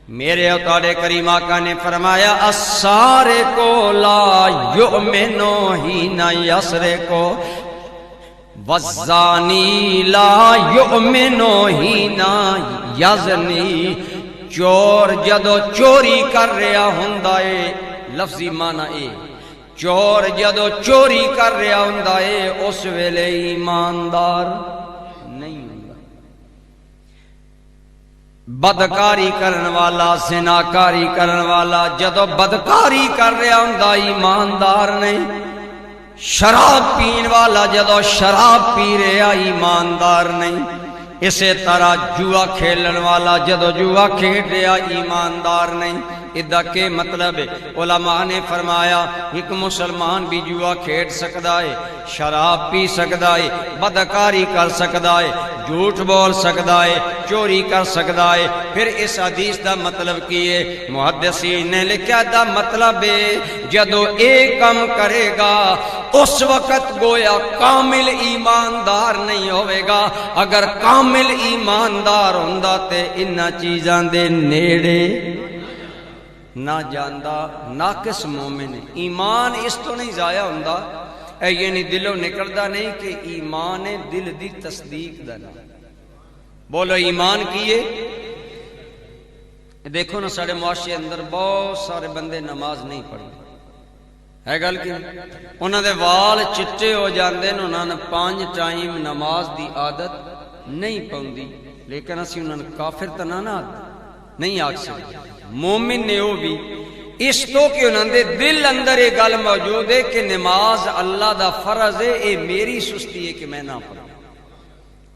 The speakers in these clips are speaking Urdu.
میرے اوتاد کریم آقا نے فرمایا السارق لا یؤمنو حین یسرق والزانی لا یؤمنو حین یزنی چور جدو چوری کر رہا ہوندا ہے لفظی معنی اے چور جدو چوری کر رہا ہوندا ہے اس ویلے ایماندار نہیں ہوندا بدکاری کرن والا زناکاری کرن والا جدو بدکاری کر رہا ہوندا ایماندار نہیں شراب پین والا جدو شراب پی رہا ایماندار نہیں اسی طرح جوا کھیلن والا جدو جوا کھیل رہا ایماندار نہیں ادھا کے مطلب ہے علماء نے فرمایا ایک مسلمان بھی جوا کھیل سکتا ہے شراب پی سکتا ہے بدکاری کر سکتا ہے جھوٹ بول سکتا ہے چوری کر سکتا ہے پھر اس حدیث دا مطلب کیے محدثین نے لکھا دا مطلب ہے جدو ایک کام کرے گا اس وقت گویا کامل ایماندار نہیں ہوئے گا اگر کامل ایماندار ہوندا تے انہاں چیزاں دے نیڑے نہ جاندا ناقص مومن ایمان اس تو نہیں ضائع ہوندا اے یعنی دلوں نکلدا نہیں کہ ایمان دل دی تصدیق دا نہیں بولو ایمان کیے دیکھو نا سارے معاشرے اندر بہت سارے بندے نماز نہیں پڑھتے ہے گل کہ انہاں دے وال چٹے ہو جاندے نے انہاں نے 5 ٹائم نماز دی عادت نہیں پوندی لیکن اسی انہاں نے کافر تے نہ نہیں آکھ سکتے مومن نے وہ بھی اس تو کہ انہاں دے دل اندر یہ گل موجود ہے کہ نماز اللہ دا فرض ہے اے میری سستی ہے کہ میں نہ پڑھوں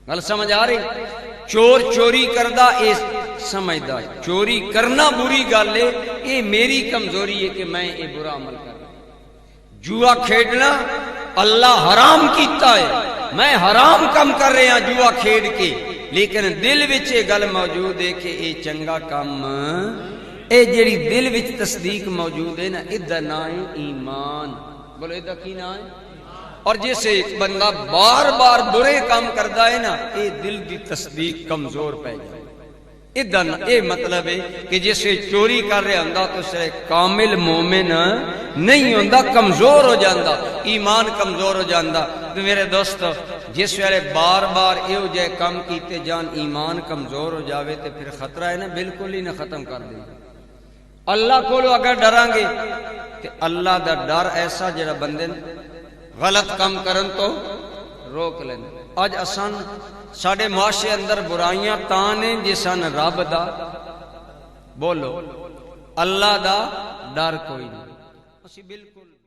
گل سمجھ آ رہی چور چوری کردہ اے سمجھدا ہے چوری کرنا بری گل ہے اے میری کمزوری ہے کہ میں اے برا عمل کر جوا کھیڈنا اللہ حرام کیتا ہے میں حرام کم کر رہے ہیں جوا کھیڈ کے لیکن دل وچ یہ گل موجود ہے کہ اے چنگا کم اے جڑی دل وچ تصدیق موجود ہے نا ادھا نہ ہے ایمان بولو ادھا کی نہ ہے اور جیسے بندہ بار بار برے کام کردا ہے نا اے دل دی تصدیق کمزور پہ جائے ادھا اے مطلب ہے کہ جیسے چوری کر رہے ہوندا تو اسے کامل مومن نہیں ہوندا کمزور ہو جاندا ایمان کمزور ہو جاندا تو میرے دوست جس ویلے بار بار ایو جے کام کیتے جان ایمان کمزور ہو جاوے تے پھر خطرہ ہے نا بالکل ہی نہ ختم کر دے اللہ کو اگر ڈران گے کہ اللہ دا ڈر ایسا جڑا بندے غلط کام کرن تو روک لیں آج آسان ساڑھے معاشرے اندر برائیاں تانے جسان رب دا بولو اللہ دا ڈر کوئی نہیں اسی بالکل